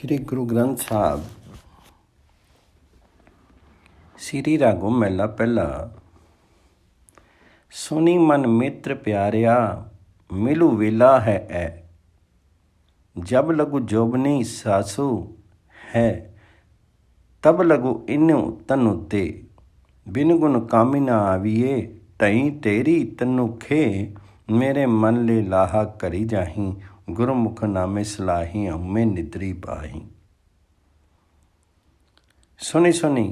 श्री गुरु ग्रंथ ਸਾਹਿਬ ਸ੍ਰੀ ਰਾਗੋ ਮਹਿਲਾ ਪਹਿਲਾ। ਸੁਣੀ ਮਨ ਮਿੱਤਰ ਪਿਆਰਿਆ, ਮਿਲੂ ਵੇਲਾ ਹੈ ਐ। जब लगु जोबनी सासू है, तब लगु इनु तनु ते। बिन गुण कामी ना आविए, टई तेरी तनु खे। मेरे मन ले लाहा करी जाही, गुरमुख नामे सलाही। हमें निद्री पाही। सुनी सुनी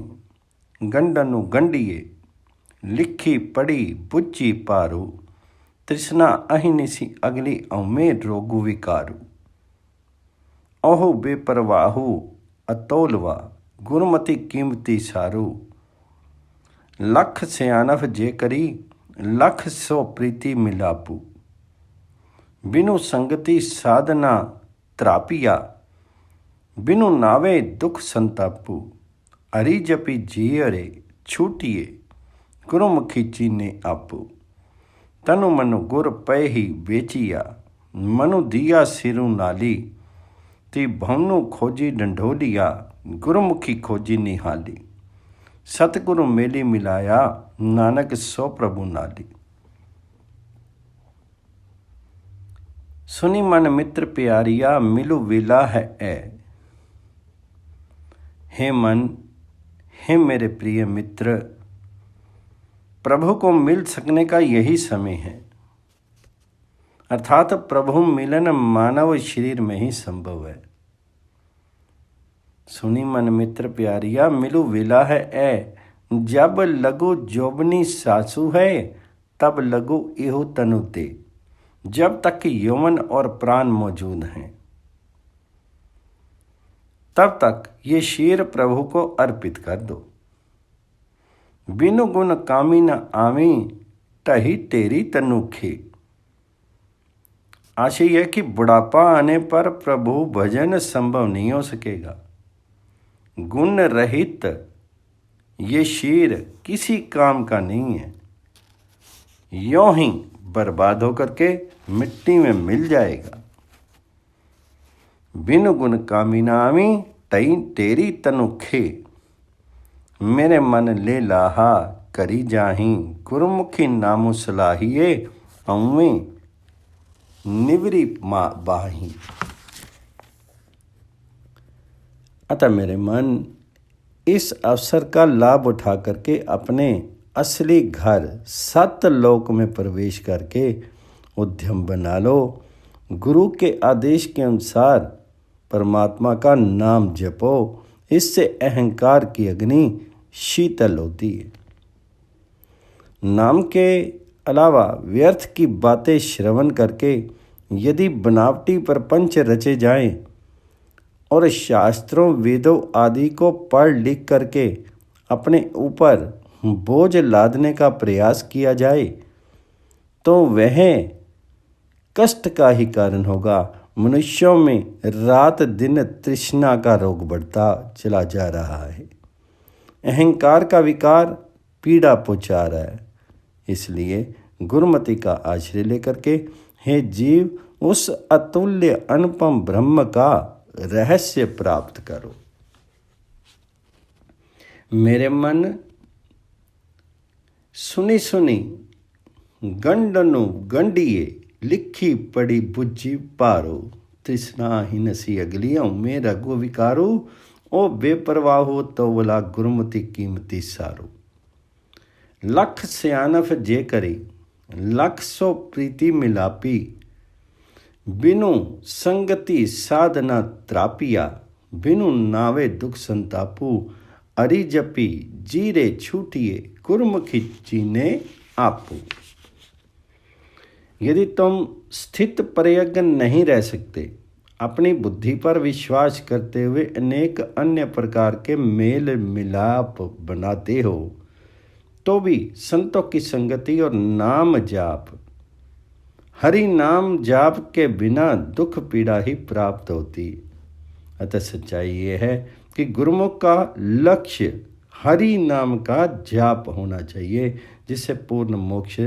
गंडनु गंडिए, लिखी पढ़ी बुझी पारू। तृष्णा अहिनिसी अगली औमे रोगु विकारू। ओह बेपरवाहू अतोलवा, गुरमति कीमती सारू। लख सियानफ जे करी, लख सो प्रीति मिलापू। बिनु संगति साधना त्रापिया, बिनु नावे दुख संतापू। अरि जपी जी अरे छूटिए, गुरुमुखी चीने आपू। तनु मनु गुर पै ही बेचिया, मनु दिया सिरु नाली। ती भवनु खोजी डंडोलिया, गुरुमुखी खोजी निहाली। सतगुरु मेली मिलाया, नानक सो प्रभु नाली। सुनी मन मित्र प्यारिया, मिलु वेला है ऐ। हे मन, हे मेरे प्रिय मित्र, प्रभु को मिल सकने का यही समय है। अर्थात प्रभु मिलन मानव शरीर में ही संभव है। सुनी मन मित्र प्यारिया, मिलु वेला है ऐ। जब लगो जोबनी सासू है, तब लगो इहो तनु ते। जब तक यौवन और प्राण मौजूद हैं, तब तक ये शीर प्रभु को अर्पित कर दो। बिनु गुण कामी न आवी, टही तेरी तनु खे। आशय है कि बुढ़ापा आने पर प्रभु भजन संभव नहीं हो सकेगा। गुण रहित ये शीर किसी काम का नहीं है, यों ही बर्बाद होकर के मिट्टी में मिल जाएगा। बिनु गुण कामी ना आवी, तई तेरी तनु खे। मेरे मन ले लाहा करी जाही, गुरुमुखी नामु सलाहिए। अवें निवरी बाही। अतः मेरे मन, इस अवसर का लाभ उठा करके अपने असली घर सतलोक में प्रवेश करके उद्यम बना लो। गुरु के आदेश के अनुसार परमात्मा का नाम जपो। इससे अहंकार की अग्नि शीतल होती है। नाम के अलावा व्यर्थ की बातें श्रवण करके यदि बनावटी प्रपंच रचे जाएं और शास्त्रों वेदों आदि को पढ़ लिख करके अपने ऊपर बोझ लादने का प्रयास किया जाए, तो वह कष्ट का ही कारण होगा। मनुष्यों में रात दिन तृष्णा का रोग बढ़ता चला जा रहा है। अहंकार का विकार पीड़ा पहुँचा रहा है। इसलिए गुरुमति का आश्रय लेकर के हे जीव, उस अतुल्य अनुपम ब्रह्म का रहस्य प्राप्त करो। मेरे मन, सुनी सुनी गंडनु गंडिए, लिखी पढ़ी बुझी पारो। तृष्णा ही नसी अगलियों में रघु विकारो। ओ बेपरवाहो तो बोला, गुरुमति कीमती सारो। लख सियानफ जे करी, लख सो प्रीति मिलापी। बिनु संगति साधना त्रापिया, बिनु नावे दुख संतापू। अरि जपी जीरे छूटिए, गुरमुखी चीने आपू। यदि तुम स्थित प्रयज्ञ नहीं रह सकते, अपनी बुद्धि पर विश्वास करते हुए अनेक अन्य प्रकार के मेल मिलाप बनाते हो, तो भी संतों की संगति और नाम जाप, हरि नाम जाप के बिना दुख पीड़ा ही प्राप्त होती। अतः सच्चाई ये है कि गुरुमुख का लक्ष्य हरि नाम का जाप होना चाहिए, जिससे पूर्ण मोक्ष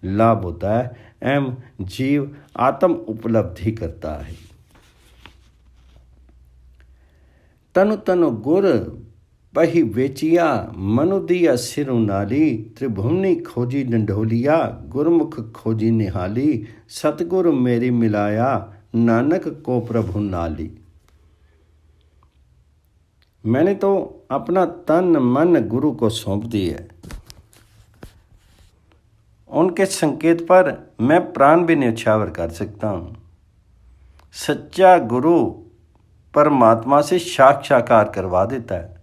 लाभ होता है एवं जीव आत्म उपलब्धि करता है। तनु तनु गुर पही बेचिया, मनु दिया सिरु नाली। त्रिभुवनी खोजी डंडोलिया, गुरमुख खोजी निहाली। सतगुरु मेरी मिलाया, नानक को प्रभु नाली। मैंने तो अपना तन मन गुरु को सौंप दी है। उनके संकेत पर मैं प्राण भी न्यौछावर कर सकता हूँ। सच्चा गुरु परमात्मा से साक्षात्कार करवा देता है।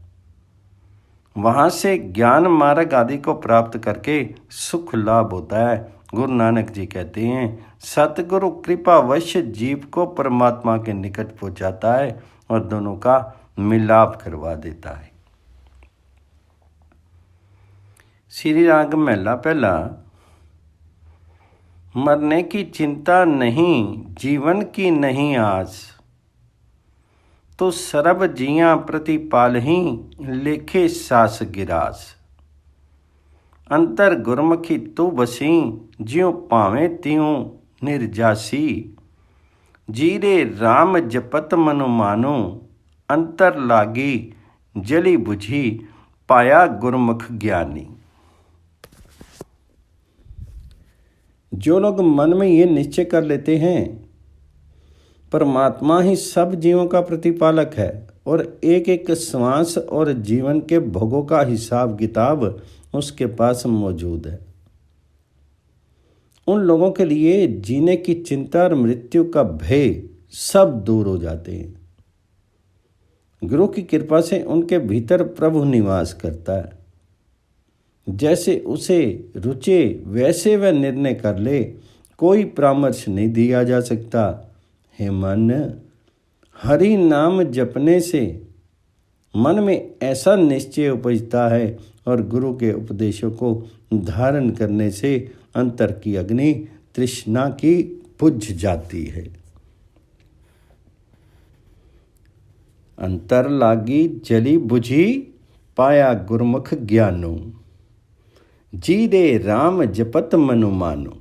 वहाँ से ज्ञान मार्ग आदि को प्राप्त करके सुख लाभ होता है। गुरु नानक जी कहते हैं, सतगुरु कृपावश जीव को परमात्मा के निकट पहुँचाता है और दोनों का मिलाप करवा देता है। श्री राग महला पहला। मरने की चिंता नहीं, जीवन की नहीं आस। तो सरब जियां प्रतिपाल ही, लेखे सास गिरास। अंतर गुरमुखी तू बसी, ज्यों पावें त्यों निर्जासी। जीरे राम जपत मनु मानो, अंतर लागी जली बुझी। पाया गुरमुख ज्ञानी। जो लोग मन में ये निश्चय कर लेते हैं परमात्मा ही सब जीवों का प्रतिपालक है और एक एक श्वास और जीवन के भोगों का हिसाब किताब उसके पास मौजूद है, उन लोगों के लिए जीने की चिंता और मृत्यु का भय सब दूर हो जाते हैं। गुरु की कृपा से उनके भीतर प्रभु निवास करता है। जैसे उसे रुचे वैसे वह निर्णय कर ले, कोई परामर्श नहीं दिया जा सकता। हे मन, हरि नाम जपने से मन में ऐसा निश्चय उपजता है और गुरु के उपदेशों को धारण करने से अंतर की अग्नि तृष्णा की बुझ जाती है। अंतर लागी जली बुझी, पाया गुरमुख ज्ञानो। जी रे राम जपत मनु मानो।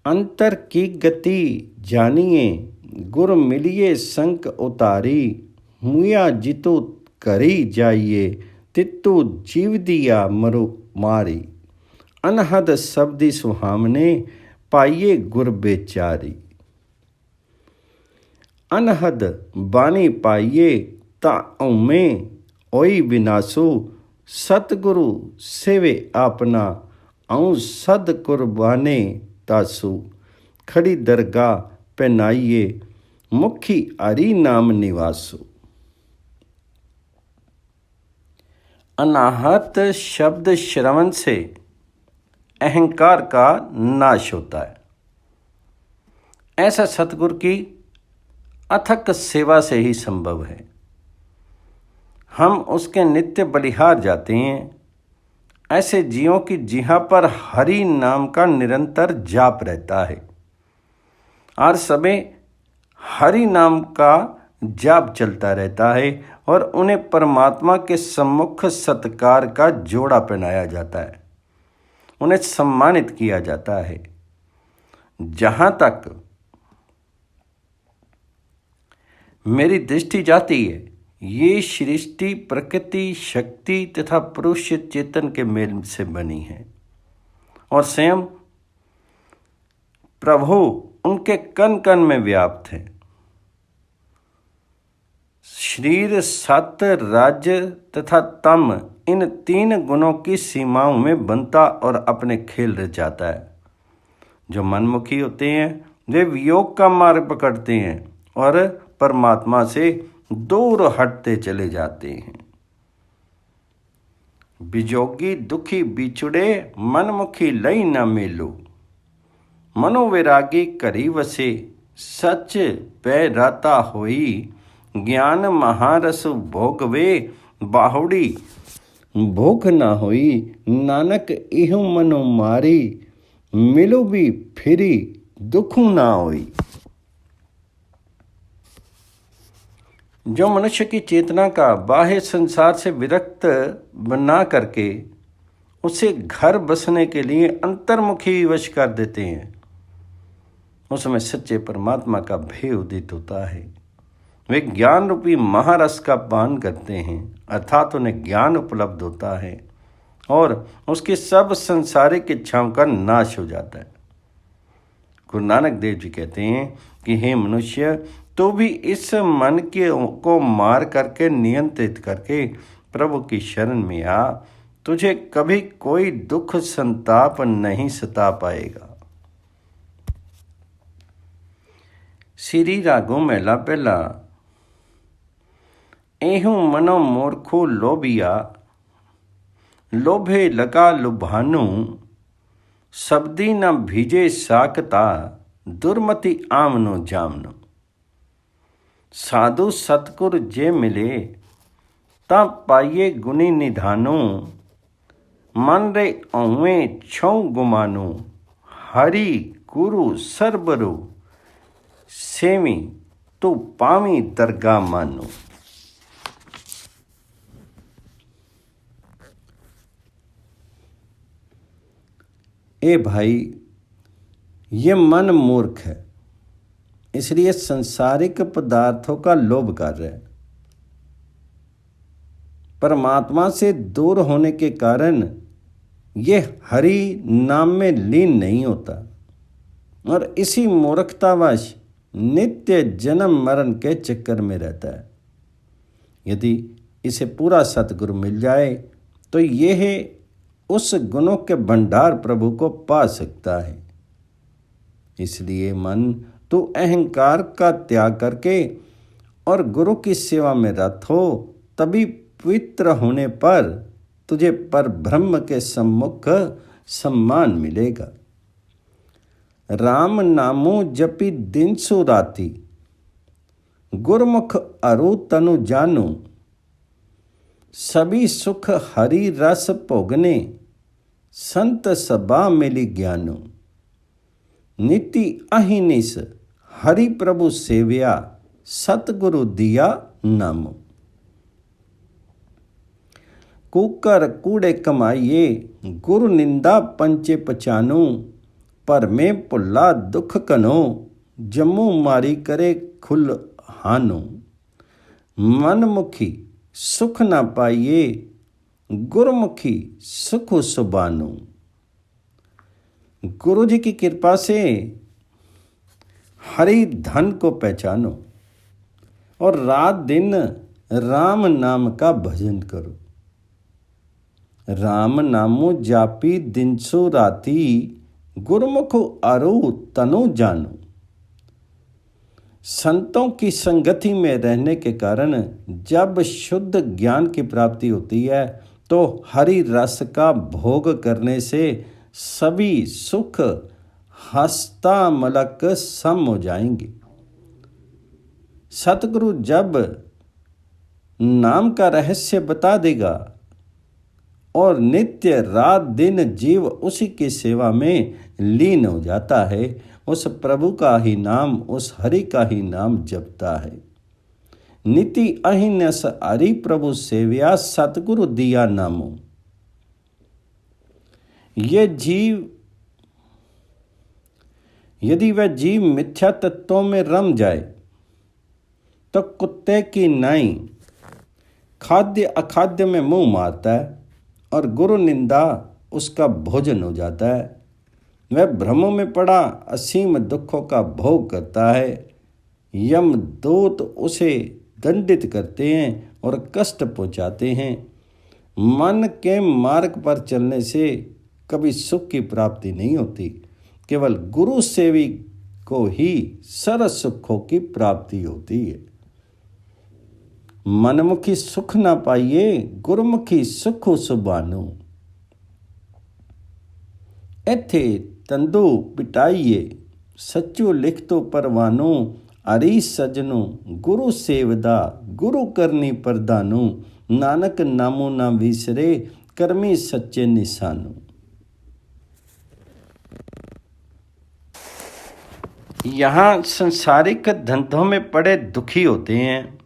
अंतर की गति जानिए, गुर मिलिए संक उतारी। मुया जितु करी जाइए, तित्तु जीव दिया मरु मारी। अनहद शब्दी सुहामने, पाइए गुर बेचारी। अनहद बानी पाइए, ताऊमे ओई विनाशु। सतगुरु सेवे आपना, आऊँ सद कुर्बाने तासु। खड़ी दरगाह पहनाइए, मुखी हरि नाम निवासु। अनाहत शब्द श्रवण से अहंकार का नाश होता है। ऐसा सतगुरु की अथक सेवा से ही संभव है। हम उसके नित्य बलिहार जाते हैं। ऐसे जीवों की जिह्वा पर हरि नाम का निरंतर जाप रहता है। हर समय हरि नाम का जाप चलता रहता है और उन्हें परमात्मा के सम्मुख सत्कार का जोड़ा पहनाया जाता है, उन्हें सम्मानित किया जाता है। जहाँ तक मेरी दृष्टि जाती है, ये सृष्टि प्रकृति, शक्ति तथा पुरुष चेतन के मेल से बनी है और स्वयं प्रभु उनके कण कण में व्याप्त है। शरीर, सत, राज्य तथा तम, इन तीन गुणों की सीमाओं में बनता और अपने खेल रचाता है। जो मनमुखी होते हैं वे वियोग का मार्ग पकड़ते हैं और परमात्मा से दूर हटते चले जाते हैं। बिजोगी दुखी बिछुड़े, मनमुखी लई न मेलो। मनोवैरागी करी वसे, सच पै राता होई। ज्ञान महारस भोगवे, बाहुड़ी भूख न होई। नानक इहु मनो मारी, मिलो भी फिरी दुखु ना होई। जो मनुष्य की चेतना का बाह्य संसार से विरक्त बना करके उसे घर बसने के लिए अंतर्मुखी विवश कर देते हैं, उसमें सच्चे परमात्मा का भय उदित होता है। वे ज्ञान रूपी महारस का पान करते हैं, अर्थात उन्हें ज्ञान उपलब्ध होता है और उसकी सब संसारिक इच्छाओं का नाश हो जाता है। गुरु नानक देव जी कहते हैं कि हे मनुष्य, तो भी इस मन के को मार करके, नियंत्रित करके प्रभु की शरण में आ, तुझे कभी कोई दुख संताप नहीं सता पाएगा। श्री रागों मेला पहला। एहू मनो मूर्खो लोभिया, लोभे लगा लुभानु, शब्दी न भीजे साकता, दुर्मति आमनो जामनो। साधु सतगुर जे मिले, ता पाइये गुनी निधानो, मन रे औवे छौ गुमानो, हरि गुरु सरबरु, सेवी तो पावी दरगाह मानो। ए भाई, ये मन मूर्ख है, इसलिए सांसारिक पदार्थों का लोभ कर रहा है। परमात्मा से दूर होने के कारण ये हरि नाम में लीन नहीं होता और इसी मूर्खतावश नित्य जन्म मरण के चक्कर में रहता है। यदि इसे पूरा सतगुरु मिल जाए तो यह उस गुणों के भंडार प्रभु को पा सकता है। इसलिए मन, तू अहंकार का त्याग करके और गुरु की सेवा में रत हो, तभी पवित्र होने पर तुझे पर ब्रह्म के सम्मुख सम्मान मिलेगा। राम नामो जपी दिन सु राती, गुरमुख अरु तनु जानु, सभी सुख हरि रस भोगने, संत सभा मिली ज्ञानु। नीति अहिनिस हरि प्रभु सेव्या, सतगुरु दिया नामो। कुकर कूड़े कमाइए, गुरु निंदा पंचे पचानू, पर में पुल्ला दुख कनो, जम्मू मारी करे खुल हानो। मनमुखी सुख न पाइए, गुरुमुखी सुख सुबानो। गुरु जी की कृपा से हरि धन को पहचानो और रात दिन राम नाम का भजन करो। राम नामो जापी दिन सो राती, गुरुमुख अरु तनु जानो। संतों की संगति में रहने के कारण जब शुद्ध ज्ञान की प्राप्ति होती है तो हरि रस का भोग करने से सभी सुख हस्ता मलक सम हो जाएंगे। सतगुरु जब नाम का रहस्य बता देगा और नित्य रात दिन जीव उसी की सेवा में लीन हो जाता है, उस प्रभु का ही नाम, उस हरि का ही नाम जपता है। नीति अहिनस हरि प्रभु सेव्या, सतगुरु दिया नामो। ये जीव, यदि वह जीव मिथ्या तत्वों में रम जाए तो कुत्ते की नाई खाद्य अखाद्य में मुंह मारता है और गुरु निंदा उसका भोजन हो जाता है। वह भ्रमों में पड़ा असीम दुखों का भोग करता है। यमदूत उसे दंडित करते हैं और कष्ट पहुंचाते हैं। मन के मार्ग पर चलने से कभी सुख की प्राप्ति नहीं होती, केवल गुरु सेवी को ही सर्व सुखों की प्राप्ति होती है। मनमुखी सुख ना पाइए, गुरुमुखी सुख सुबानो। इथे तंदू पिटाइए, सच्चो लिख तो परवानो। अरी सजनो गुरु सेवदा, गुरु करनी प्रदानो। नानक नामो ना विसरे, कर्मी सच्चे निशानो। यहाँ संसारिक धंधों में पड़े दुखी होते हैं,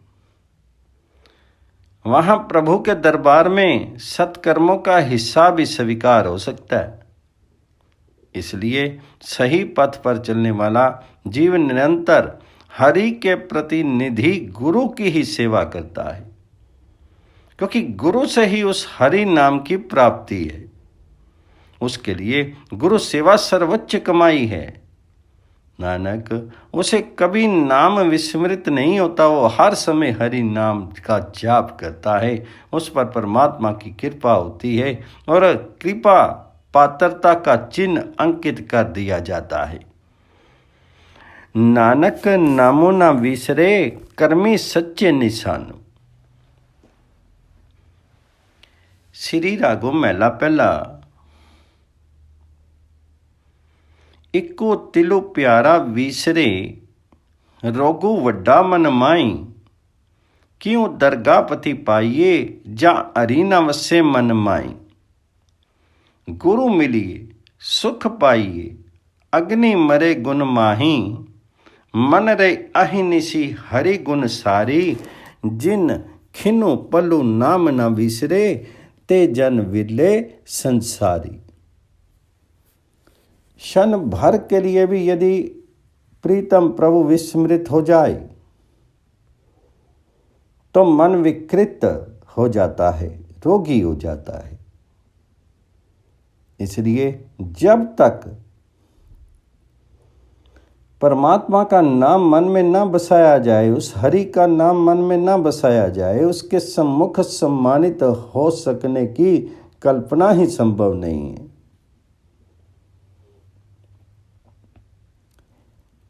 वहाँ प्रभु के दरबार में सत्कर्मों का हिस्सा भी स्वीकार हो सकता है। इसलिए सही पथ पर चलने वाला जीव निरंतर हरि के प्रतिनिधि गुरु की ही सेवा करता है, क्योंकि गुरु से ही उस हरि नाम की प्राप्ति है। उसके लिए गुरु सेवा सर्वोच्च कमाई है। नानक, उसे कभी नाम विस्मृत नहीं होता, वो हर समय हरि नाम का जाप करता है। उस पर परमात्मा की कृपा होती है और कृपा पात्रता का चिन्ह अंकित कर दिया जाता है। नानक नामो ना विसरे, कर्मी सच्चे निशान। श्री रागो महला पहला। इको तिलो प्यारा विसरे, रोगो वड्डा मन माई। क्यों दरगाह पाइये, जा अरीना वसे मन माई। गुरु मिलिए सुख पाइए, अग्नि मरे गुण माही। मन रे अहिनिसी हरि गुण सारी, जिन खिनु पलु नाम न विसरे, ते जन विरले संसारी। क्षण भर के लिए भी यदि प्रीतम प्रभु विस्मृत हो जाए तो मन विकृत हो जाता है, रोगी हो जाता है। इसलिए जब तक परमात्मा का नाम मन में न बसाया जाए, उस हरि का नाम मन में न बसाया जाए, उसके सम्मुख सम्मानित हो सकने की कल्पना ही संभव नहीं है।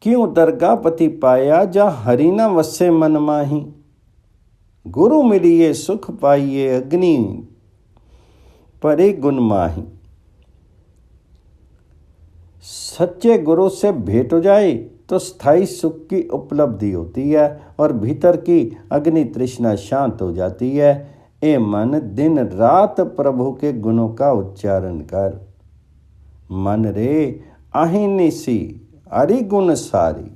क्यों दरगाह पाया, जा हरिना वसे मन माही। गुरु मिलिए सुख पाइए, अग्नि परे गुण माही। सच्चे गुरु से भेंट हो जाए तो स्थायी सुख की उपलब्धि होती है और भीतर की अग्नि तृष्णा शांत हो जाती है। ए मन, दिन रात प्रभु के गुणों का उच्चारण कर। मन रे अहिनिसी हरि गुण सारी।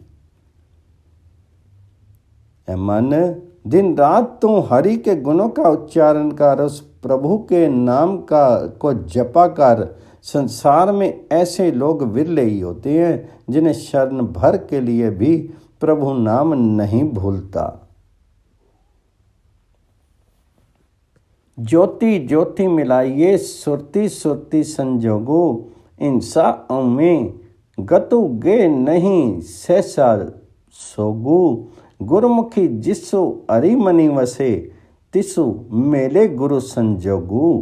ए मन, दिन रात तू हरि के गुणों का उच्चारण कर, उस प्रभु के नाम को जपा कर। संसार में ऐसे लोग विरले ही होते हैं जिन्हें क्षण भर के लिए भी प्रभु नाम नहीं भूलता। ज्योति ज्योति मिलाइए, सुरती सुरती संजोगो। इंसा में गतु गे नहीं, सहसा सोगु। गुरुमुखी जिसु अरि मनि वसे, तिसु मेले गुरु संजोगु।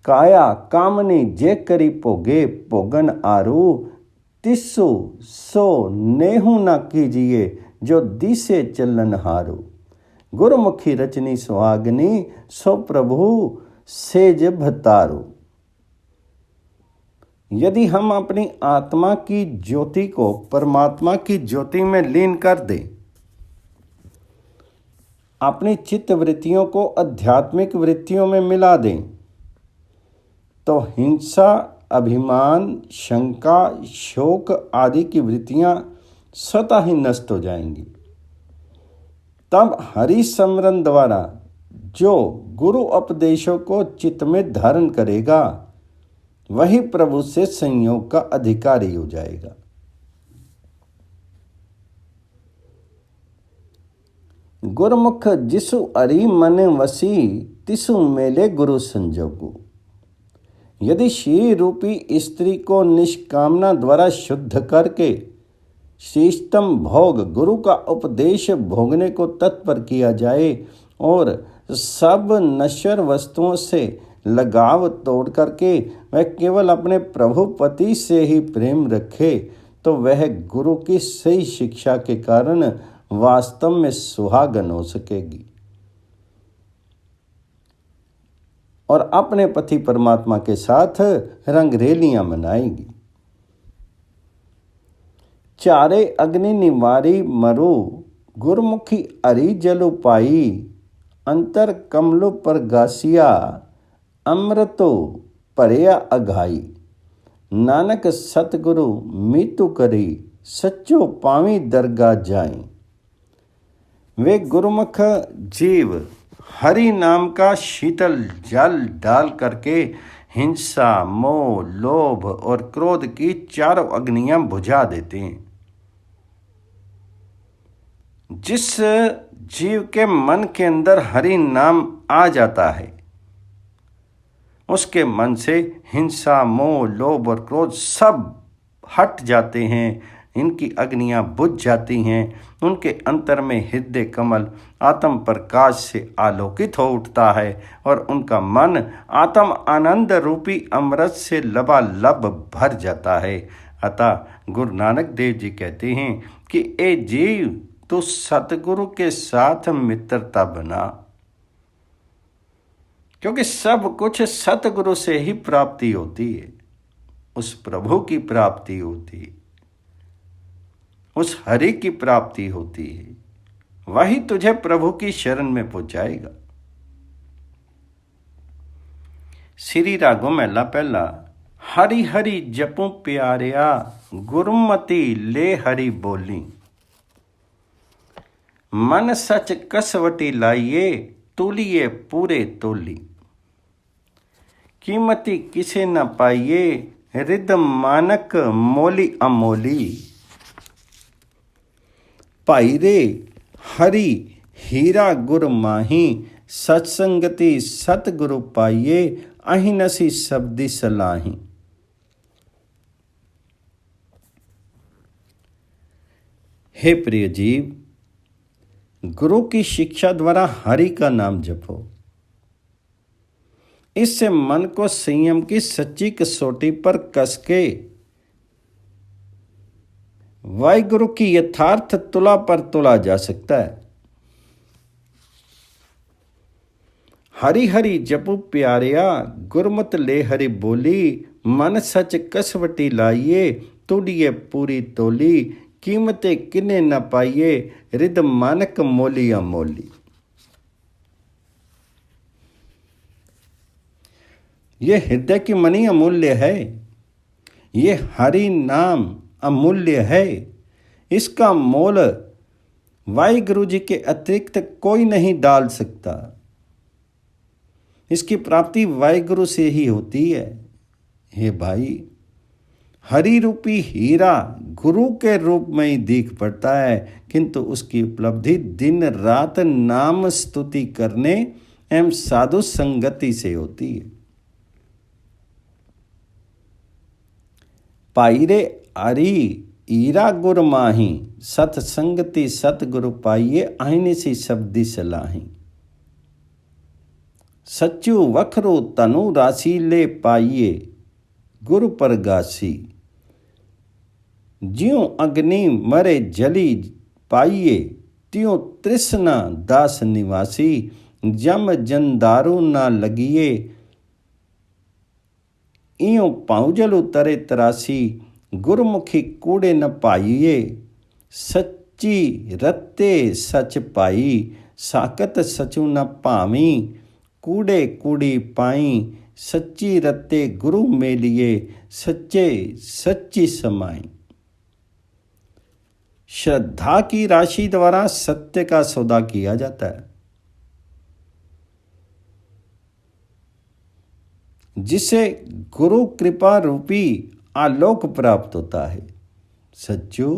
काया कामनी जे करी पोगे, पोगन आरू। तिसु सो नेहु न कीजिए, जो दिसे चलन हारू। गुरुमुखी रचनी सुहागनी, सो प्रभु सेज भतारू। यदि हम अपनी आत्मा की ज्योति को परमात्मा की ज्योति में लीन कर दें, अपनी चित्त वृत्तियों को आध्यात्मिक वृत्तियों में मिला दें, तो हिंसा, अभिमान, शंका, शोक आदि की वृत्तियां स्वतः ही नष्ट हो जाएंगी। तब हरि स्मरण द्वारा जो गुरु उपदेशों को चित्त में धारण करेगा, वही प्रभु से संयोग का अधिकारी हो जाएगा। गुरुमुख जिसु अरि मन वसी, तिसु मेले गुरु संजोगु। यदि श्री रूपी स्त्री को निष्कामना द्वारा शुद्ध करके श्रेष्ठतम भोग गुरु का उपदेश भोगने को तत्पर किया जाए और सब नश्वर वस्तुओं से लगाव तोड़ करके वह केवल अपने प्रभु पति से ही प्रेम रखे, तो वह गुरु की सही शिक्षा के कारण वास्तव में सुहागन हो सकेगी और अपने पति परमात्मा के साथ रंगरेलियां मनाएगी। चारे अग्नि निवारी मरु, गुरमुखी अरि जलु पाई। अंतर कमलो पर गासिया, अमृतो परया अघाई। नानक सतगुरु मीतु करी, सच्चो पावी दरगाह जाए। वे गुरुमुख जीव हरि नाम का शीतल जल डाल करके हिंसा, मोह, लोभ और क्रोध की चारों अग्नियां बुझा देते हैं। जिस जीव के मन के अंदर हरि नाम आ जाता है, उसके मन से हिंसा, मोह, लोभ और क्रोध सब हट जाते हैं, इनकी अग्नियां बुझ जाती हैं। उनके अंतर में हृदय कमल आत्म प्रकाश से आलोकित हो उठता है और उनका मन आत्म आनंद रूपी अमृत से लबालब भर जाता है। अतः गुरु नानक देव जी कहते हैं कि ए जीव, तू सतगुरु के साथ मित्रता बना, क्योंकि सब कुछ सतगुरु से ही प्राप्ति होती है। उस प्रभु की प्राप्ति होती है, उस हरि की प्राप्ति होती है, वही तुझे प्रभु की शरण में पहुंचाएगा। श्री रागों महला पहला। हरि हरि जपू प्यारिया, गुरुमति ले हरि बोली। मन सच कसवटी लाइए, तोलिए पूरे तोली। कीमती किसे न पाइए, रिद मानक मोली अमोली। पाई रे हरि हीरा गुर माही, सत्संगति सतगुरु पाइए, अहिनसी शब्दी सलाही। हे प्रिय जीव, गुरु की शिक्षा द्वारा हरि का नाम जपो। इससे मन को संयम की सच्ची कसौटी पर कस के वाहिगुरु की यथार्थ तुला पर तुला जा सकता है। हरि हरि जपु प्यारिया, गुरमत ले हरि बोली। मन सच कसवटी लाइए, तुड़िए पूरी तोली। कीमते किने न पाइए, रिद मानक मोली अमोली। ये हृदय की मणि अमूल्य है, ये हरि नाम अमूल्य है। इसका मोल वाहिगुरु जी के अतिरिक्त कोई नहीं डाल सकता। इसकी प्राप्ति वाहिगुरु से ही होती है। हे भाई, हरि रूपी हीरा गुरु के रूप में ही दिख पड़ता है, किंतु उसकी उपलब्धि दिन रात नाम स्तुति करने एवं साधु संगति से होती है। पाइरे आरी ईरा गुर माही, सतसंगति सतगुरु पाइये, आईने सी शब्दी सलाही। सच्चू वखरो तनु राशि ले पाइये, गुरु परगासी। ज्यों अग्नि मरे जली पाइये, त्यों तृष्णा दास निवासी। जम जंदारू ना लगिए, इयों पाउजलु तरे तरासी। गुरमुखी कूड़े न पाइये, सच्ची रत्ते सच पाई। साकत सचु न पावी, कूड़े कूड़ी पाई। सच्ची रत्ते गुरु मेलिए, सच्चे सच्ची समाई। श्रद्धा की राशि द्वारा सत्य का सौदा किया जाता है, जिसे गुरु कृपा रूपी आलोक प्राप्त होता है। सच्चू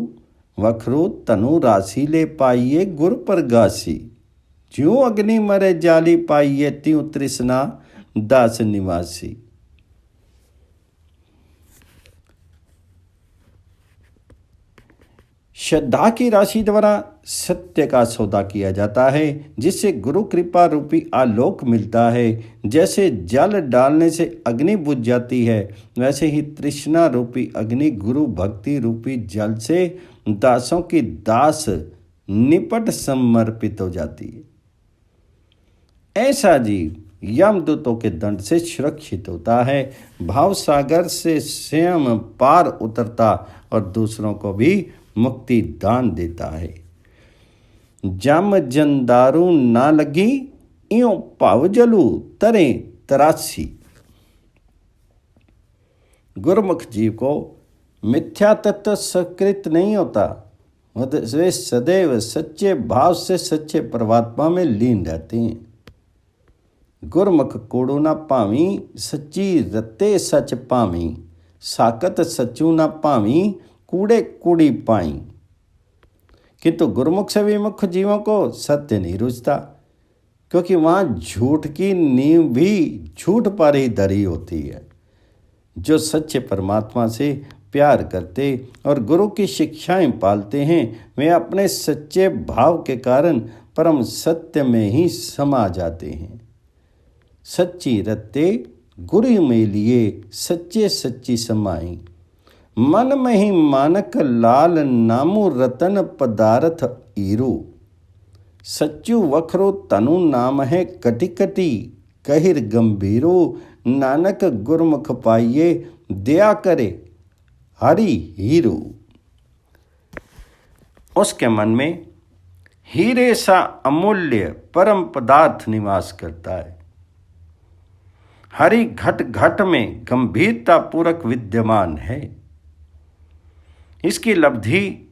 वखरू तनु राशि ले पाइये, गुरु परगासी। ज्यों अग्नि मरे जाली पाइये, त्यों तृष्णा दास निवासी। श्रद्धा की राशि द्वारा सत्य का सौदा किया जाता है, जिससे गुरु कृपा रूपी आलोक मिलता है। जैसे जल डालने से अग्नि बुझ जाती है, वैसे ही तृष्णा रूपी अग्नि गुरु भक्ति रूपी जल से दासों की दास निपट समर्पित हो जाती है। ऐसा जीव यमदूतों के दंड से सुरक्षित होता है, भाव सागर से स्वयं पार उतरता और दूसरों को भी मुक्ति दान देता है। जम जंदारू ना लगी, इयों पावजलू तरे तरासी। गुरुमुख जीव को मिथ्या तत्व सकृत नहीं होता, वे सदैव सच्चे भाव से सच्चे परमात्मा में लीन रहते हैं। गुरमुख कूड़ू ना पावी, सच्ची रत्ते सच पावी। साकत सचू ना पावी, कूड़े कूड़ी पाई। किंतु गुरुमुख से विमुख जीवों को सत्य नहीं रुचता, क्योंकि वहाँ झूठ की नींव भी झूठ पर ही धरी होती है। जो सच्चे परमात्मा से प्यार करते और गुरु की शिक्षाएं पालते हैं, वे अपने सच्चे भाव के कारण परम सत्य में ही समा जाते हैं। सच्ची रत्ते गुरु में लिए सच्चे सच्ची समाई, मन में ही मानक लाल नामु रतन पदार्थ ईरू। सच्चू वखरो तनु नाम है कटि कटि कहिर गंभीरो। नानक गुरमुख पाइये दया करे हरि हीरो। उसके मन में हीरे सा अमूल्य परम पदार्थ निवास करता है। हरि घट घट में गंभीरता पूर्वक विद्यमान है। इसकी लब्धि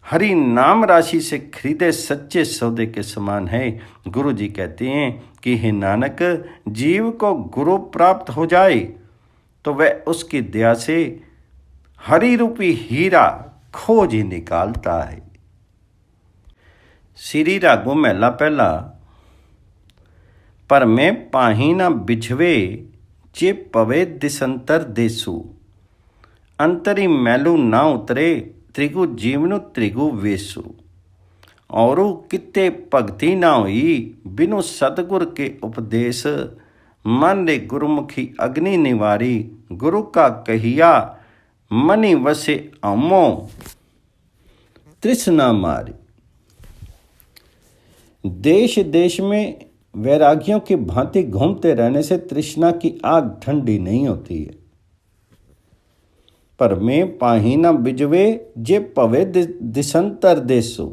हरि नाम राशि से खरीदे सच्चे सौदे के समान है। गुरु जी कहते हैं कि हे नानक, जीव को गुरु प्राप्त हो जाए तो वह उसकी दया से हरि रूपी हीरा खोज ही निकालता है। श्री रागों महला पहला। पर मैं पाही न बिछवे जे पवे दिसंतर देसु। अंतरी मैलू ना उतरे त्रिगु जीवनु त्रिगु वेसु। और कित्ते भगति ना हुई बिनु सतगुर के उपदेश। मन रे गुरुमुखी अग्नि निवारी गुरु का कहिया। मनि वसे अमो तृष्णा मारी। देश देश में वैरागियों की भांति घूमते रहने से तृष्णा की आग ठंडी नहीं होती है। पर मैं पाही न बिजवे जे पवे दिसंतर देसु।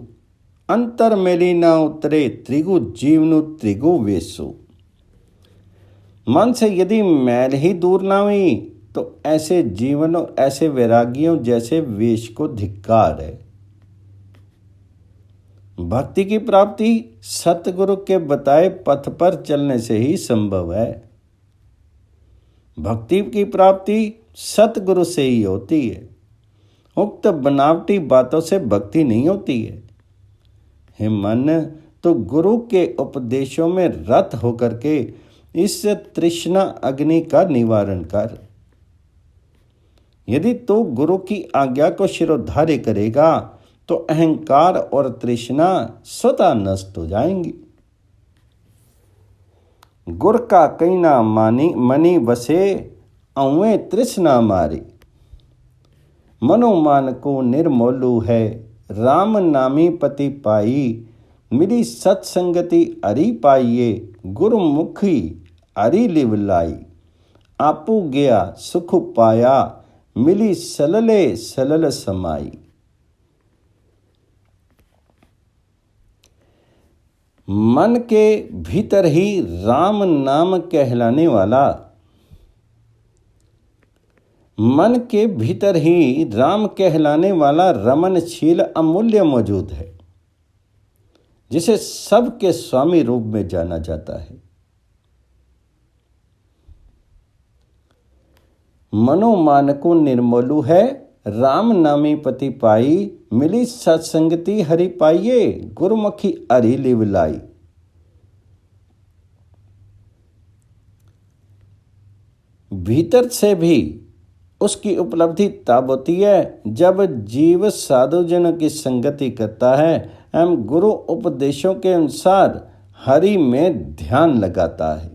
अंतर मेली न उतरे त्रिगु जीवनु त्रिगु वेसु। मन से यदि मैल ही दूर ना हुई तो ऐसे जीवन और ऐसे वैरागियों जैसे वेश को धिक्कार है। भक्ति की प्राप्ति सतगुरु के बताए पथ पर चलने से ही संभव है। भक्ति की प्राप्ति सतगुरु से ही होती है। उक्त बनावटी बातों से भक्ति नहीं होती है। हे मन, तो गुरु के उपदेशों में रत होकर के इस तृष्णा अग्नि का निवारण कर। यदि तो गुरु की आज्ञा को शिरोधार्य करेगा तो अहंकार और तृष्णा स्वतः नष्ट हो जाएंगी। गुर का कहीं ना मनी बसे अवे तृष्णा मारी। मनोमान को निर्मोलू है राम नामी पति पाई। मिली सत्संगति अरि पाइये गुरुमुखी अरि लिवलाई। आपू गया सुख पाया मिली सलले सलल समाई। मन के भीतर ही राम नाम कहलाने वाला, मन के भीतर ही राम कहलाने वाला रमनशील अमूल्य मौजूद है, जिसे सबके स्वामी रूप में जाना जाता है। मनोमान को निर्मोलू है राम नामी पति पाई। मिली सत्संगति हरि पाइये गुरुमुखी अरि लिवलाई। भीतर से भी उसकी उपलब्धि तब होती है जब जीव साधुजनों की संगति करता है एवं गुरु उपदेशों के अनुसार हरि में ध्यान लगाता है।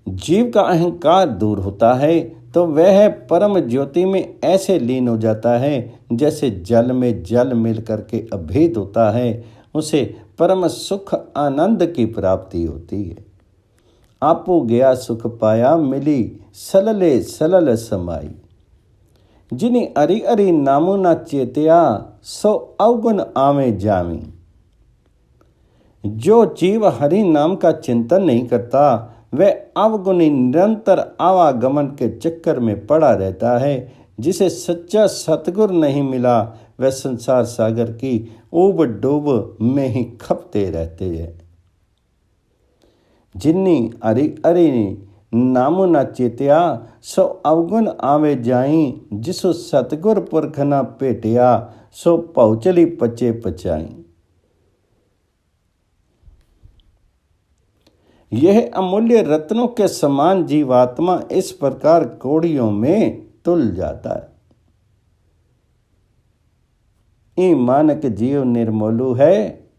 जीव का अहंकार दूर होता है तो वह परम ज्योति में ऐसे लीन हो जाता है जैसे जल में जल मिल करके अभेद होता है। उसे परम सुख आनंद की प्राप्ति होती है। आपो गया सुख पाया मिली सलले सलल समाई। जिनी अरि अरि नामो ना चेतिया सो अवगुण आवे जामी। जो जीव हरि नाम का चिंतन नहीं करता वह अवगुणी निरंतर आवागमन के चक्कर में पड़ा रहता है। जिसे सच्चा सतगुर नहीं मिला वह संसार सागर की ऊब डूब में ही खपते रहते हैं। जिन्नी अरि अरि नामो न चेतिया सो अवगुण आवे जाई। जिसो सतगुर पुरख न भेटिया सो पहुचली पचे पचाई। यह अमूल्य रत्नों के समान जीवात्मा इस प्रकार कौड़ियों में तुल जाता है। ई मानक जीव निर्मोलू है,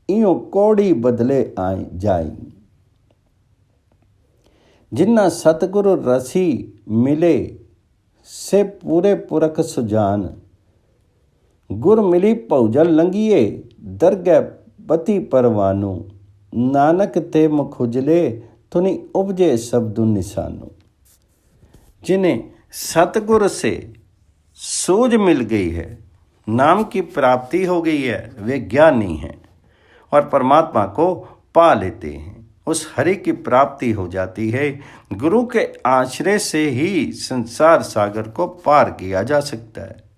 इयो कौड़ी बदले आई जाई। जिन्ना सतगुरु रसी मिले से पूरे पुरख सुजान। गुर मिली भौजल लंघिए दरगह पति परवानू। नानक ते मुख उजले तुनि उपजे शब्दु निशानू। जिन्हें सतगुरु से सूझ मिल गई है, नाम की प्राप्ति हो गई है, वे ज्ञानी हैं और परमात्मा को पा लेते हैं। उस हरि की प्राप्ति हो जाती है। गुरु के आश्रय से ही संसार सागर को पार किया जा सकता है।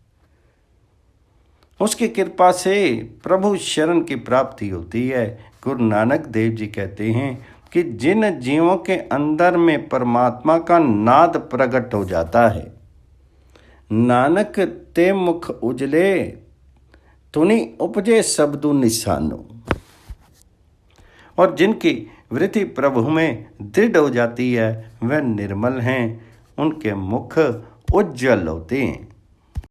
उसकी कृपा से प्रभु शरण की प्राप्ति होती है। गुरु नानक देव जी कहते हैं कि जिन जीवों के अंदर में परमात्मा का नाद प्रकट हो जाता है, नानक ते मुख उजले तुनि उपजे शब्दु निशानो। और जिनकी वृत्ति प्रभु में दृढ़ हो जाती है, वह निर्मल हैं, उनके मुख उज्जवल होते हैं।